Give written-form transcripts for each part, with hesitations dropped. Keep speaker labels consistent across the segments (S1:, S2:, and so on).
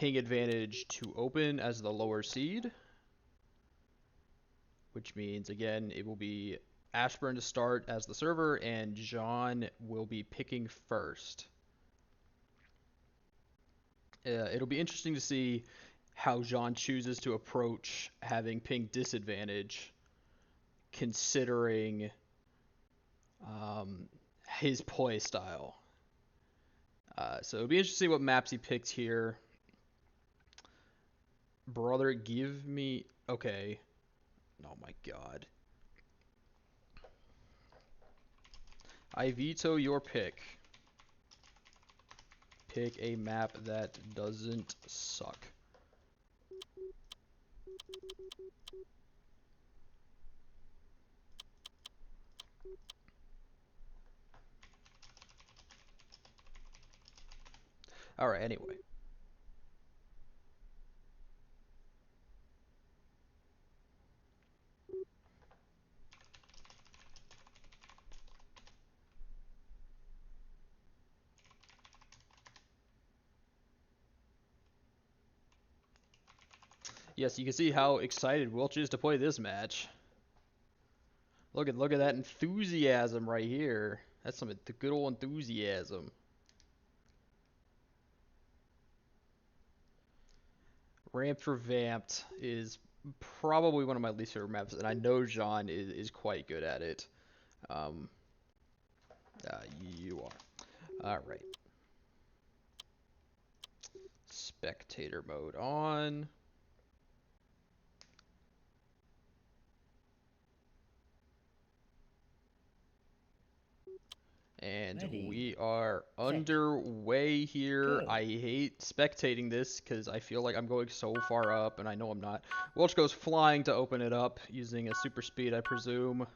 S1: ping advantage to open as the lower seed, which means, again, it will be Ashburn to start as the server, and John will be picking first. It'll be interesting to see how John chooses to approach having ping disadvantage, considering his play style. So it'll be interesting to see what maps he picks here. Brother, give me... Okay. Oh my god. I veto your pick. Pick a map that doesn't suck. Alright, anyway. Yes, you can see how excited Wilchz is to play this match. Look at that enthusiasm right here. That's some good old enthusiasm. Ramp Revamped is probably one of my least favorite maps, and I know John is quite good at it. You are. Alright. Spectator mode on. And we are underway here. I hate spectating this because I feel like I'm going so far up, and I know I'm not. Wilchz goes flying to open it up using a super speed, I presume.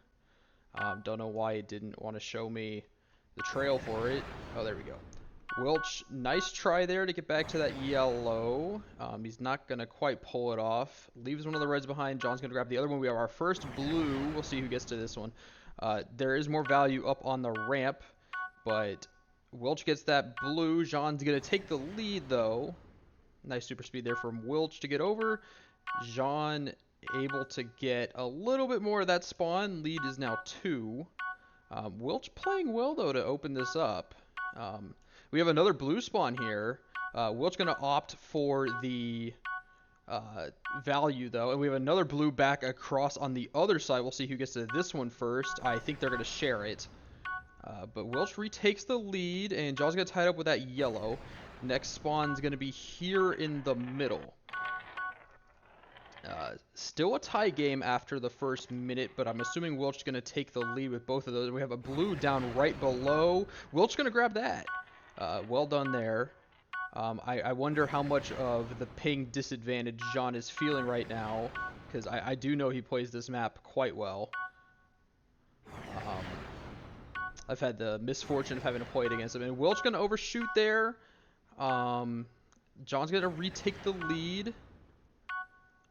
S1: Don't know why it didn't want to show me the trail for it. Oh, there we go. Wilchz, nice try there to get back to that yellow. He's not going to quite pull it off. Leaves one of the reds behind. John's going to grab the other one. We have our first blue. We'll see who gets to this one. There is more value up on the ramp, but Wilchz gets that blue. John's going to take the lead, though. Nice super speed there from Wilchz to get over. John able to get a little bit more of that spawn. Lead is now 2. Wilchz playing well, though, to open this up. We have another blue spawn here. Wilchz going to opt for the value, though. And we have another blue back across on the other side. We'll see who gets to this one first. I think they're going to share it. But Wilchz retakes the lead, and John's going to tie it up with that yellow. Next spawn's going to be here in the middle. Still a tie game after the first minute, but I'm assuming Wilchz is going to take the lead with both of those. We have a blue down right below. Wilchz going to grab that. Well done there. I wonder how much of the ping disadvantage John is feeling right now, because I do know he plays this map quite well. I've had the misfortune of having to play it against him. And Wilchz going to overshoot there. John's going to retake the lead.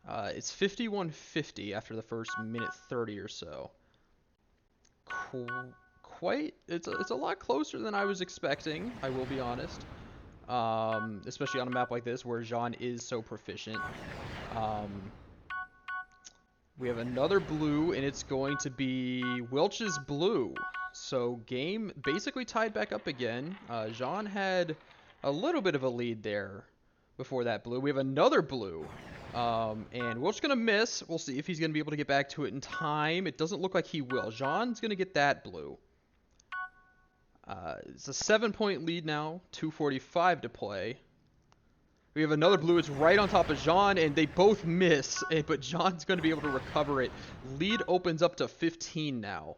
S1: It's 51-50 after the first minute 30 or so. It's a lot closer than I was expecting, I will be honest. Especially on a map like this where John is so proficient. We have another blue, and it's going to be Wilchz's blue. So game basically tied back up again. John had a little bit of a lead there before that blue. We have another blue. And Wilchz going to miss. We'll see if he's going to be able to get back to it in time. It doesn't look like he will. John's going to get that blue. It's a 7-point lead now. 2:45 to play. We have another blue. It's right on top of John, and they both miss. But John's going to be able to recover it. Lead opens up to 15 now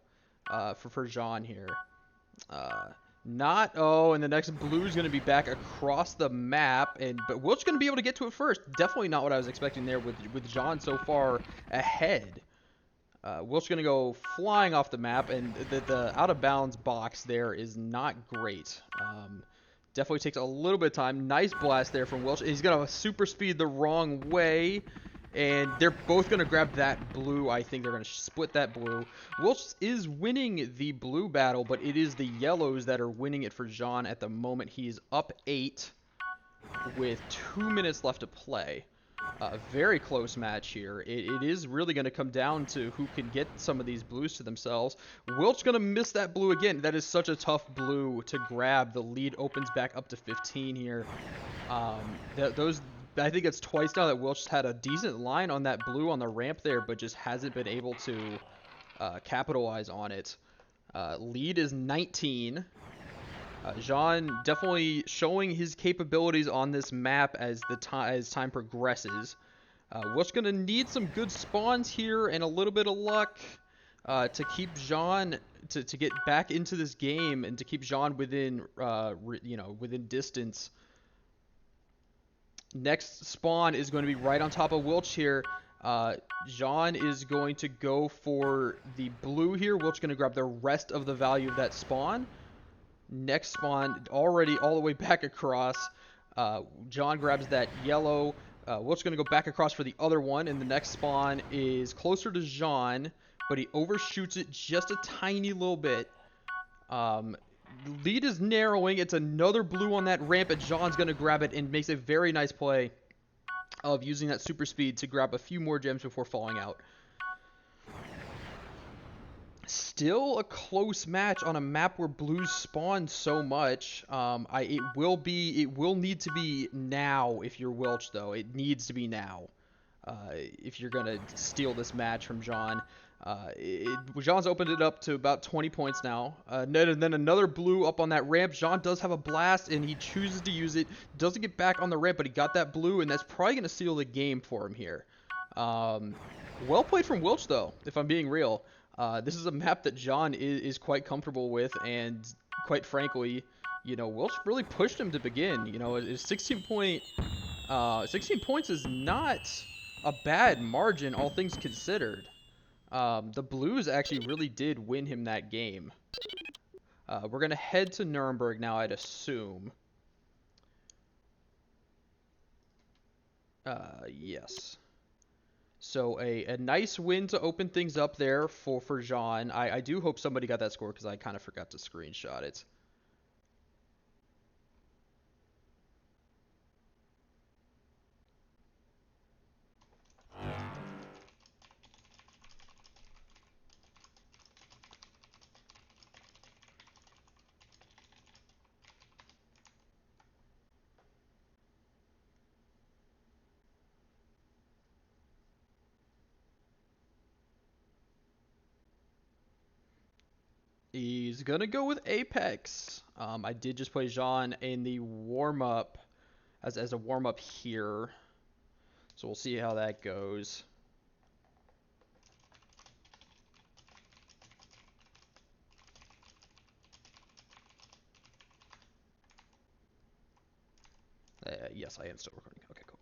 S1: for John here. And the next blue's going to be back across the map, but Wilchz going to be able to get to it first. Definitely not what I was expecting there with John so far ahead. Wilchz going to go flying off the map, and the out-of-bounds box there is not great. Definitely takes a little bit of time. Nice blast there from Wilchz. He's going to super speed the wrong way. And they're both going to grab that blue. I think they're going to split that blue. Wilchz is winning the blue battle, but it is the yellows that are winning it for John at the moment. He's up 8. with 2 minutes left to play. Very close match here. It is really going to come down to who can get some of these blues to themselves. Wilchz going to miss that blue again. That is such a tough blue to grab. The lead opens back up to 15 here. I think it's twice now that Wilchz had a decent line on that blue on the ramp there, but just hasn't been able to capitalize on it. Lead is 19. Jean definitely showing his capabilities on this map as time progresses. Wilchz gonna need some good spawns here and a little bit of luck to keep Jean to get back into this game and to keep Jean within within distance. Next spawn is going to be right on top of Wilchz here. Jean is going to go for the blue here. Wilchz going to grab the rest of the value of that spawn. Next spawn, already all the way back across. John grabs that yellow. Wilchz going to go back across for the other one, and the next spawn is closer to Jean, but he overshoots it just a tiny little bit. Lead is narrowing. It's another blue on that ramp, and Jean's going to grab it and makes a very nice play of using that super speed to grab a few more gems before falling out. Still a close match on a map where blues spawn so much. It will need to be now if you're Wilchz, though. It needs to be now if you're gonna steal this match from Jean. Jean's opened it up to about 20 points now. Then another blue up on that ramp. Jean does have a blast, and he chooses to use it. Doesn't get back on the ramp, but he got that blue, and that's probably gonna seal the game for him here. Well played from Wilchz, though, if I'm being real. This is a map that Jean is quite comfortable with, and quite frankly, Wilchz really pushed him to begin. 16 points is not a bad margin, all things considered. The Blues actually really did win him that game. We're going to head to Nuremberg now, I'd assume. Yes. So a nice win to open things up there for Jean. I do hope somebody got that score because I kind of forgot to screenshot it. He's going to go with Apex. I did just play Jean in the warm-up as a warm-up here. So we'll see how that goes. Yes, I am still recording. Okay, cool.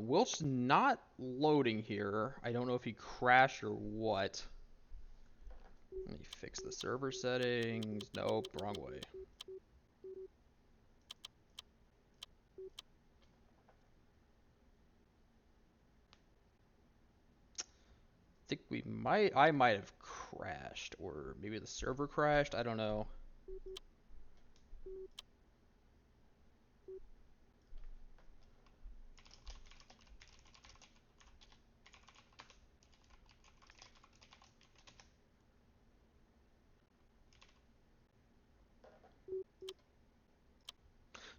S1: Wilchz not loading here. I don't know if he crashed or what. Let me fix the server settings. Nope, wrong way. I think I might have crashed, or maybe the server crashed. I don't know.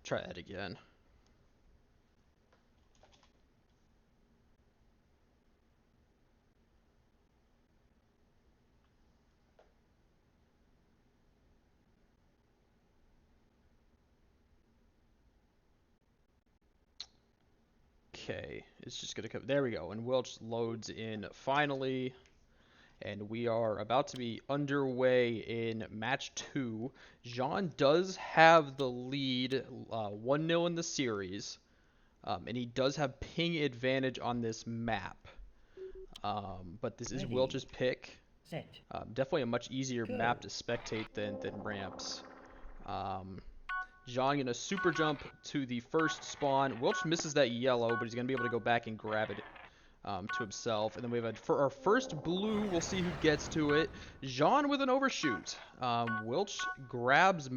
S1: Try that again. Okay, it's just gonna come. There we go. And Wilchz loads in finally. And we are about to be underway in match 2. Jean does have the lead 1-0 in the series. And he does have ping advantage on this map. But this is Wilch's pick. Definitely a much easier map to spectate than Ramps. Jean gonna super jump to the first spawn. Wilchz misses that yellow, but he's gonna be able to go back and grab it to himself. And then we have for our first blue, we'll see who gets to it. Jean with an overshoot. Wilchz grabs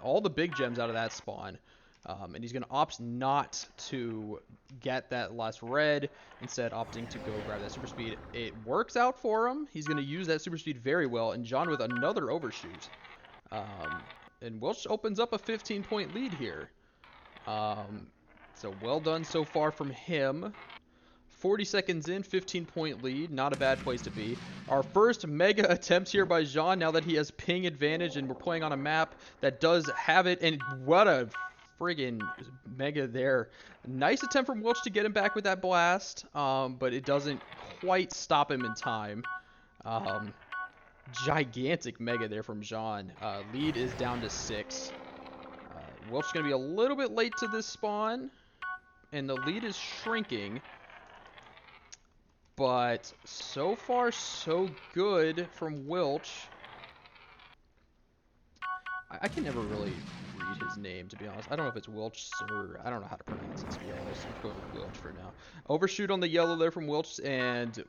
S1: all the big gems out of that spawn. And he's going to opt not to get that last red, instead opting to go grab that super speed. It works out for him. He's going to use that super speed very well, and John with another overshoot. And Wilchz opens up a 15-point lead here. So well done so far from him. 40 seconds in, 15-point lead. Not a bad place to be. Our first mega attempt here by Jean, now that he has ping advantage, and we're playing on a map that does have it. And what a friggin' mega there. Nice attempt from Wilchz to get him back with that blast, but it doesn't quite stop him in time. Gigantic mega there from Jean. Lead is down to 6. Wilchz going to be a little bit late to this spawn, and the lead is shrinking. But so far, so good from Wilchz. I can never really read his name, to be honest. I don't know if it's Wilchz or I don't know how to pronounce it, to be honest. I'm going with Wilchz for now. Overshoot on the yellow there from Wilchz, and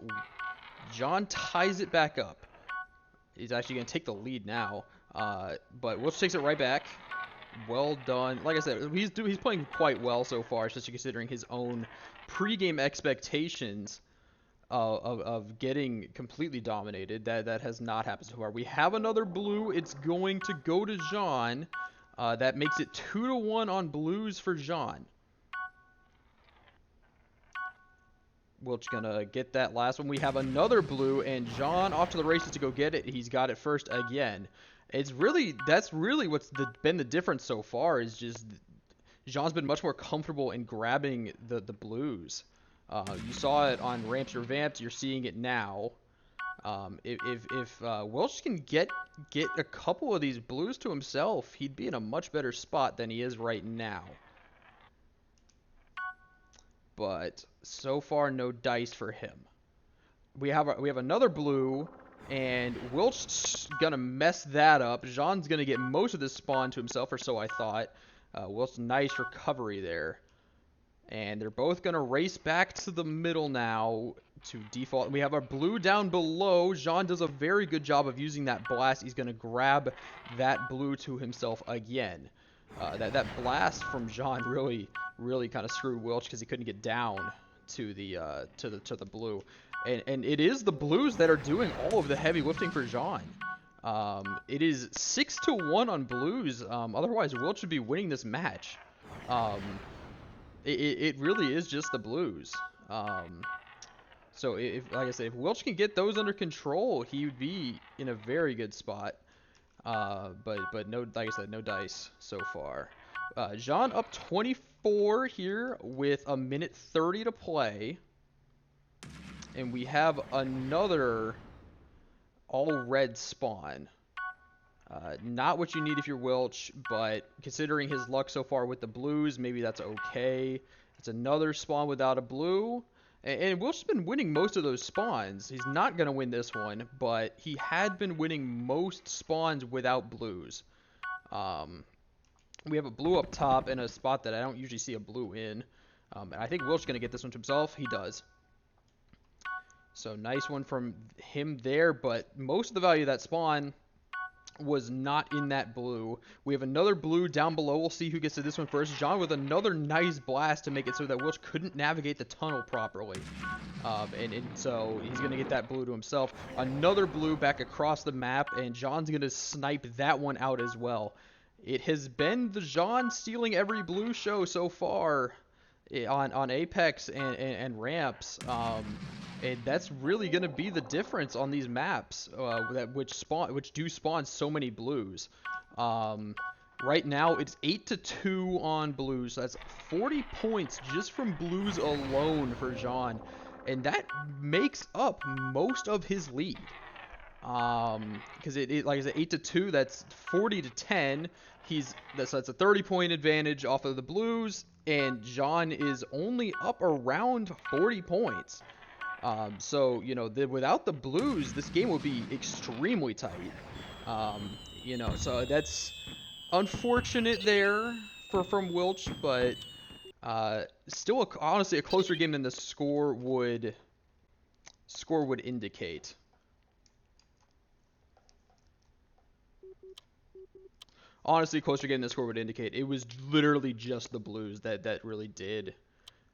S1: John ties it back up. He's actually going to take the lead now, but Wilchz takes it right back. Well done. Like I said, he's playing quite well so far, especially considering his own pregame expectations of getting completely dominated. That has not happened so far. We have another blue. It's going to go to Jean. That makes it 2-1 on blues for Jean. Wilchz gonna get that last one. We have another blue, and Jean off to the races to go get it. He's got it first again. That's really what's been the difference so far, is just Jean's been much more comfortable in grabbing the blues. You saw it on Ramps Revamped. You're seeing it now. If Wilchz can get a couple of these blues to himself, he'd be in a much better spot than he is right now. But so far, no dice for him. We have another blue, and Wilchz gonna mess that up. Jean's gonna get most of this spawn to himself, or so I thought. Wilchz, nice recovery there. And they're both going to race back to the middle now to default. We have our blue down below. Jean does a very good job of using that blast. He's going to grab that blue to himself again. That blast from Jean really kind of screwed Wilchz, because he couldn't get down to the blue. And it is the blues that are doing all of the heavy lifting for Jean. It is 6-1 on blues. Otherwise, Wilchz should be winning this match. It really is just the blues. So like I said, if Wilchz can get those under control, he would be in a very good spot. But no, like I said, no dice so far. Jean up 24 here with a minute 30 to play, and we have another all red spawn. Not what you need if you're Wilchz, but considering his luck so far with the blues, maybe that's okay. It's another spawn without a blue. And Wilchz has been winning most of those spawns. He's not going to win this one, but he had been winning most spawns without blues. We have a blue up top in a spot that I don't usually see a blue in. And I think Wilchz is going to get this one to himself. He does. So nice one from him there, but most of the value of that spawn was not in that blue. We have another blue down below. We'll see who gets to this one first. Jean with another nice blast to make it so that Wilchz couldn't navigate the tunnel properly. And so he's going to get that blue to himself. Another blue back across the map, and Jean's going to snipe that one out as well. It has been the Jean stealing every blue show so far on Apex and Ramps. And that's really going to be the difference on these maps, which do spawn so many blues. Right now, it's 8-2 on blues. So that's 40 points just from blues alone for Jean, and that makes up most of his lead. Because like I said, 8-2, that's 40-10. That's a 30-point advantage off of the blues, and Jean is only up around 40 points. So, without the blues, this game would be extremely tight. So that's unfortunate there from Wilchz, but still, honestly, a closer game than the score would indicate. honestly, closer game than the score would indicate. It was literally just the blues that really did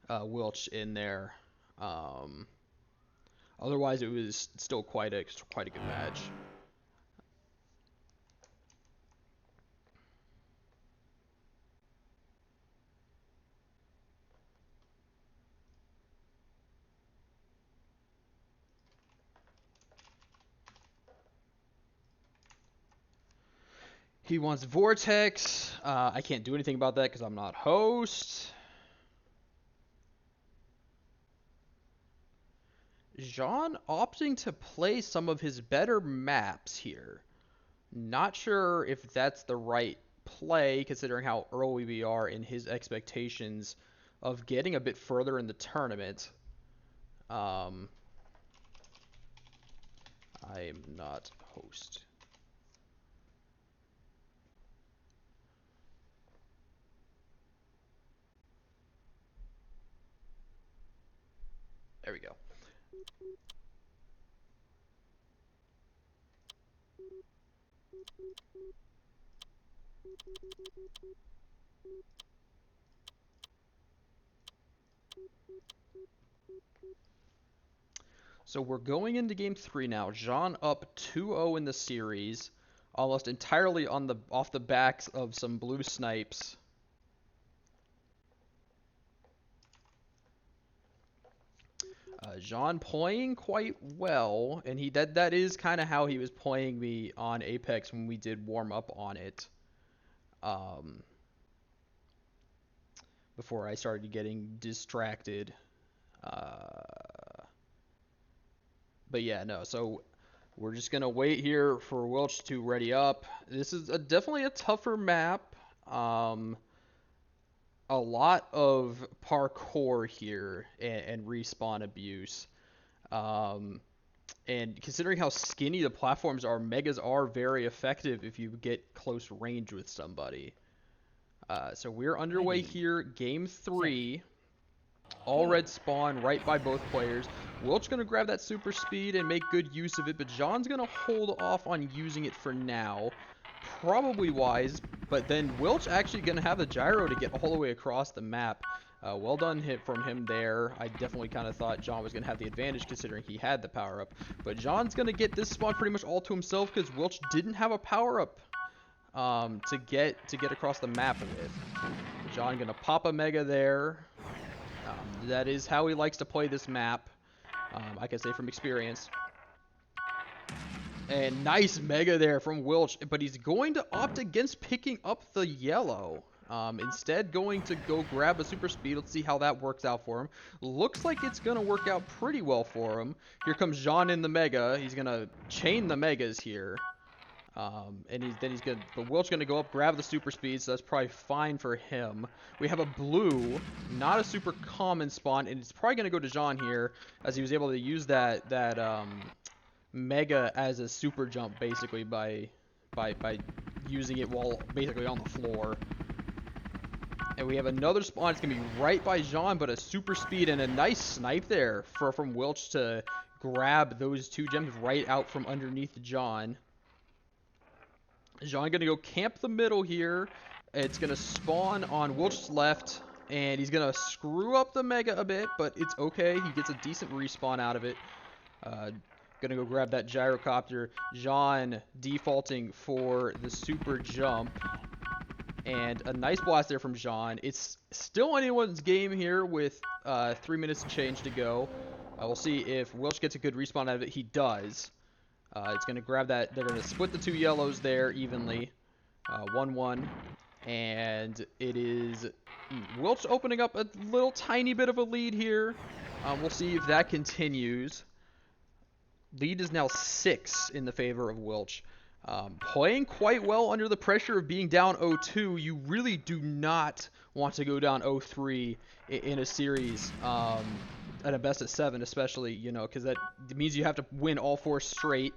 S1: Wilchz in there. Otherwise, it was still quite a good match. He wants Vortex. I can't do anything about that because I'm not host. Jean opting to play some of his better maps here. Not sure if that's the right play, considering how early we are in his expectations of getting a bit further in the tournament. I am not host. There we go. So we're going into game 3 now. Jean up 2-0 in the series, almost entirely off the backs of some blue snipes. Jean playing quite well, and that is kind of how he was playing me on Apex when we did warm up on it. Before I started getting distracted. But yeah, no, so we're just going to wait here for Wilchz to ready up. This is definitely a tougher map. A lot of parkour here and respawn abuse. And considering how skinny the platforms are, megas are very effective if you get close range with somebody. So we're underway here, game 3. All red spawn right by both players. Wilchz going to grab that super speed and make good use of it, but John's going to hold off on using it for now. Probably wise, but then Wilchz actually going to have the gyro to get all the way across the map. Well done hit from him there. I definitely kind of thought John was going to have the advantage considering he had the power-up. But John's going to get this spawn pretty much all to himself because Wilchz didn't have a power-up to get across the map with. John going to pop a mega there. That is how he likes to play this map, I can say from experience. And nice mega there from Wilchz, but he's going to opt against picking up the yellow. Instead going to go grab a super speed. Let's see how that works out for him. Looks like it's going to work out pretty well for him. Here comes Jean in the mega. He's going to chain the megas here. But Wilchz going to go up, grab the super speed, so that's probably fine for him. We have a blue, not a super common spawn, and it's probably going to go to Jean here, as he was able to use that mega as a super jump, basically, by using it while basically on the floor. And we have another spawn. It's going to be right by Jean, but a super speed and a nice snipe there from Wilchz to grab those 2 gems right out from underneath Jean. Jean going to go camp the middle here. It's going to spawn on Wilch's left, and he's going to screw up the mega a bit, but it's okay. He gets a decent respawn out of it. Going to go grab that gyrocopter. Jean defaulting for the super jump. And a nice blast there from Jean. It's still anyone's game here with 3 minutes and change to go. We'll see if Wilchz gets a good respawn out of it. He does. It's going to grab that. They're going to split the 2 yellows there evenly. 1-1. And it is Wilchz opening up a little tiny bit of a lead here. We'll see if that continues. Lead is now 6 in the favor of Wilchz. Playing quite well under the pressure of being down 0-2. You really do not want to go down 0-3 in a series. At a best of 7 especially, you know, because that means you have to win all 4 straight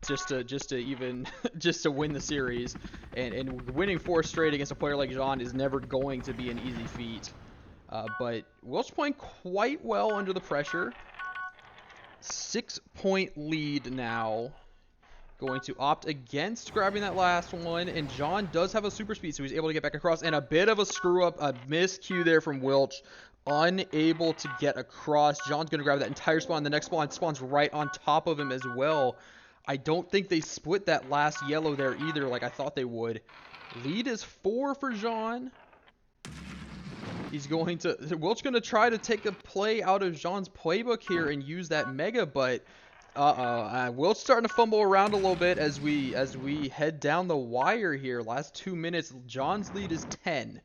S1: just to win the series, and winning 4 straight against a player like Jean is never going to be an easy feat. But Wilchz playing quite well under the pressure. 6-point lead now. going to opt against grabbing that last one, and John does have a super speed, so he's able to get back across, and a bit of a screw-up, a miscue there from Wilchz, unable to get across. John's going to grab that entire spawn. The next spawn spawns right on top of him as well. I don't think they split that last yellow there either like I thought they would. Lead is 4 for John. He's going to... Wilchz going to try to take a play out of Jean's playbook here and use that Mega, but... Wilchz starting to fumble around a little bit as we head down the wire here. Last 2 minutes, John's lead is 10.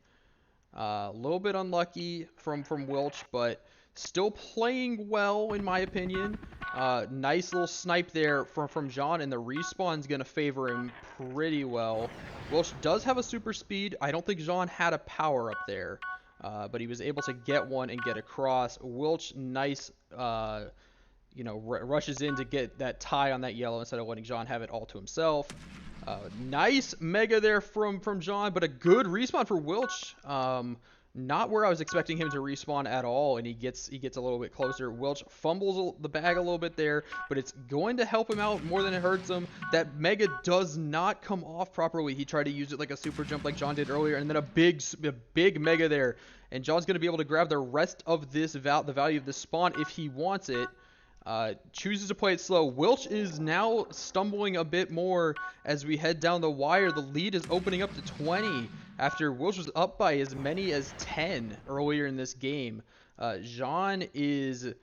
S1: A little bit unlucky from Wilchz, but still playing well in my opinion. Nice little snipe there from John, and the respawn's gonna favor him pretty well. Wilchz does have a super speed. I don't think John had a power up there, but he was able to get one and get across. Wilchz, nice. Rushes in to get that tie on that yellow instead of letting John have it all to himself. Nice Mega there from John, but a good respawn for Wilchz. Not where I was expecting him to respawn at all, and he gets a little bit closer. Wilchz fumbles the bag a little bit there, but it's going to help him out more than it hurts him. That Mega does not come off properly. He tried to use it like a super jump like John did earlier, and then a big Mega there. And John's going to be able to grab the rest of this the value of this spawn if he wants it. Chooses to play it slow. Wilchz is now stumbling a bit more as we head down the wire. The lead is opening up to 20 after Wilchz was up by as many as 10 earlier in this game. Jean is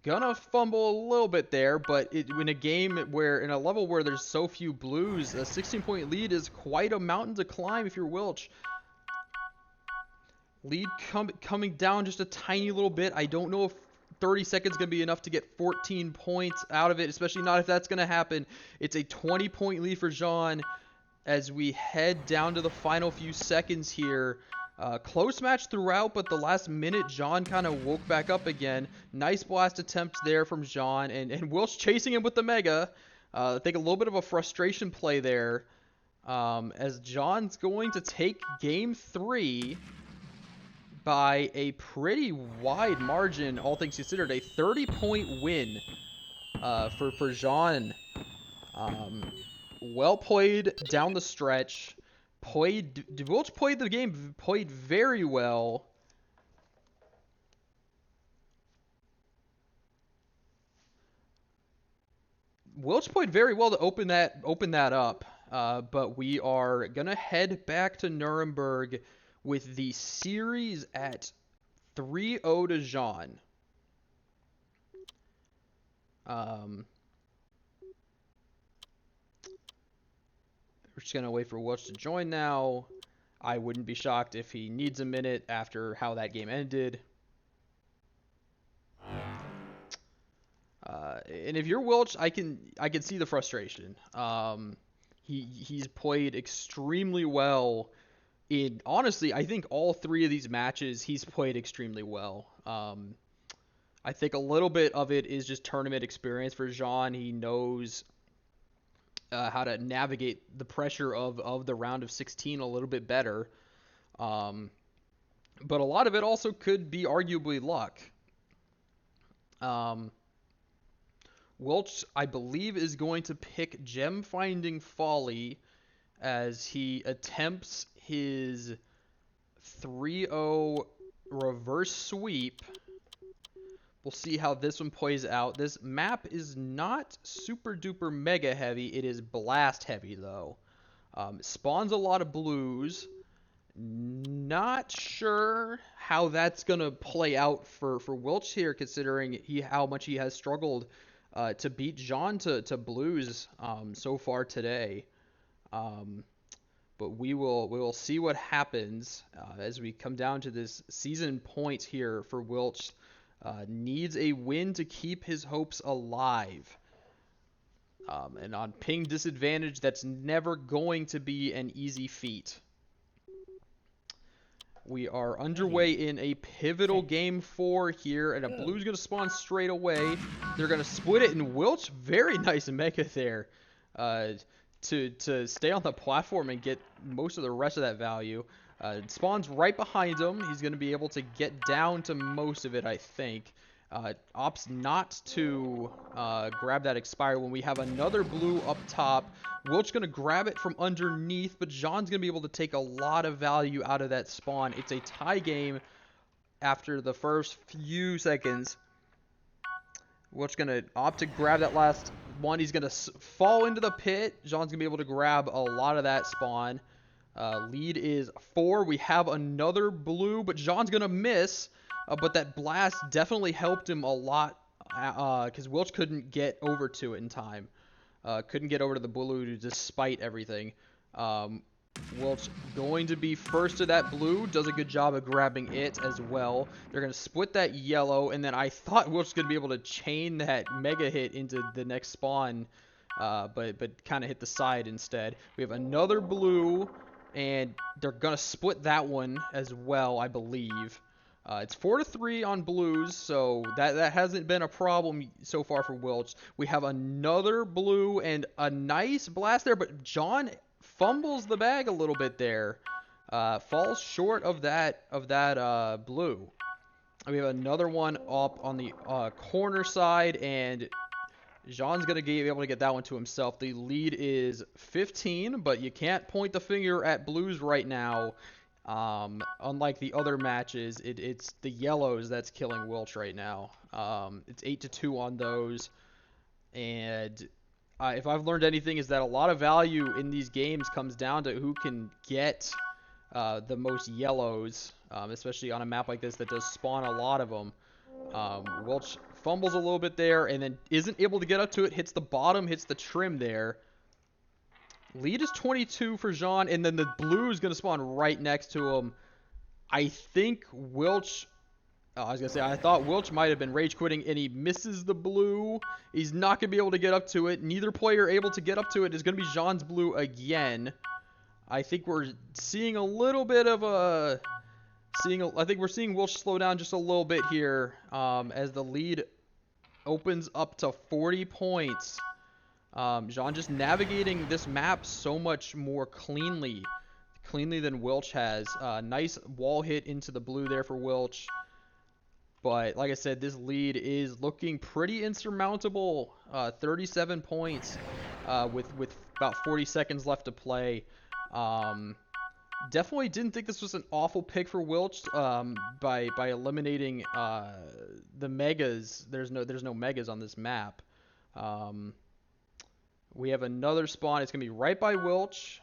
S1: gonna fumble a little bit there, but in a level where there's so few blues, a 16-point lead is quite a mountain to climb if you're Wilchz. Lead coming down just a tiny little bit. I don't know if 30 seconds going to be enough to get 14 points out of it, especially not if that's going to happen. It's a 20-point lead for Jean as we head down to the final few seconds here. Close match throughout, but the last minute, Jean kind of woke back up again. Nice blast attempt there from Jean, and Wilchz chasing him with the Mega. I think a little bit of a frustration play there as Jean's going to take game 3 by a pretty wide margin, all things considered. A 30-point win for Jean. Well played down the stretch. Wilchz played the game, played very well. Wilchz played very well to open that up. But we are gonna head back to Nuremberg with the series at 3-0 to Jean. We're just going to wait for Wilchz to join now. I wouldn't be shocked if he needs a minute after how that game ended. And if you're Wilchz, I can see the frustration. He's played extremely well. Honestly, I think all 3 of these matches he's played extremely well. I think a little bit of it is just tournament experience for Jean. He knows how to navigate the pressure of the round of 16 a little bit better. But a lot of it also could be arguably luck. Wilchz, I believe, is going to pick Gem Finding Folly as he attempts his 3-0 reverse sweep. We'll see how this one plays out. This map is not super duper mega heavy. It is blast heavy though. Spawns a lot of blues. Not sure how that's gonna play out for Wilchz here, considering how much he has struggled to beat Jean to blues so far today. But we will see what happens as we come down to this season point here for Wilchz. Needs a win to keep his hopes alive. And on ping disadvantage, that's never going to be an easy feat. We are underway in a pivotal game 4 here, and a blue's going to spawn straight away. They're going to split it, and Wilchz, very nice Mega there. To stay on the platform and get most of the rest of that value. It spawns right behind him. He's going to be able to get down to most of it, I think. Opts not to grab that expire when we have another blue up top. Wilchz going to grab it from underneath, but Jean's going to be able to take a lot of value out of that spawn. It's a tie game after the first few seconds. Wilchz going to opt to grab that last one. He's going to fall into the pit. Jean's going to be able to grab a lot of that spawn. Lead is 4. We have another blue, but Jean's going to miss. But that blast definitely helped him a lot because Wilchz couldn't get over to it in time. Couldn't get over to the blue despite everything. Wilchz going to be first to that blue. Does a good job of grabbing it as well. They're going to split that yellow. And then I thought Wilchz was going to be able to chain that mega hit into the next spawn. But kind of hit the side instead. We have another blue. And they're going to split that one as well, I believe. It's 4-3 on blues, so that hasn't been a problem so far for Wilchz. We have another blue and a nice blast there, but John fumbles the bag a little bit there. Falls short of that blue. We have another one up on the corner side, and Jean's going to be able to get that one to himself. The lead is 15, but you can't point the finger at blues right now. Unlike the other matches, it's the yellows that's killing Wilchz right now. It's 8-2 on those. And if I've learned anything, is that a lot of value in these games comes down to who can get the most yellows, especially on a map like this that does spawn a lot of them. Wilchz fumbles a little bit there and then isn't able to get up to it, hits the bottom, hits the trim there. Lead is 22 for Jean, and then the blue is going to spawn right next to him. I think Wilchz... I thought Wilchz might have been rage quitting, and he misses the blue. He's not going to be able to get up to it. Neither player able to get up to it is going to be Jean's blue again. I think we're seeing a little bit of a... I think we're seeing Wilchz slow down just a little bit here as the lead opens up to 40 points. Jean just navigating this map so much more cleanly than Wilchz has. Nice wall hit into the blue there for Wilchz. But like I said, this lead is looking pretty insurmountable. 37 points with about 40 seconds left to play. Definitely didn't think this was an awful pick for Wilchz by eliminating the megas. There's no megas on this map. We have another spawn. It's going to be right by Wilchz.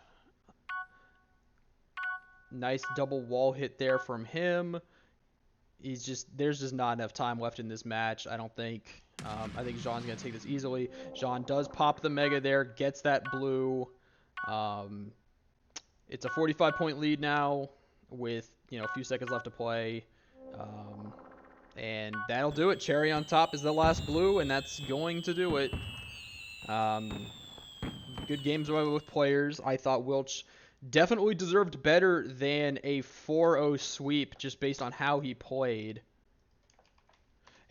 S1: Nice double wall hit there from him. There's just not enough time left in this match, I don't think. I think Jean's going to take this easily. Jean does pop the mega there, gets that blue. It's a 45-point lead now with, a few seconds left to play. And that'll do it. Cherry on top is the last blue, and that's going to do it. Good games by both players. I thought Wilchz definitely deserved better than a 4-0 sweep just based on how he played.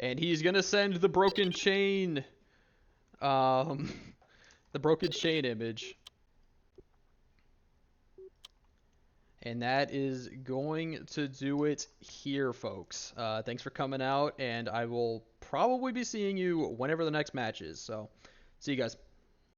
S1: And he's going to send the broken chain. The broken chain image. And that is going to do it here, folks. Thanks for coming out, and I will probably be seeing you whenever the next match is. So, see you guys.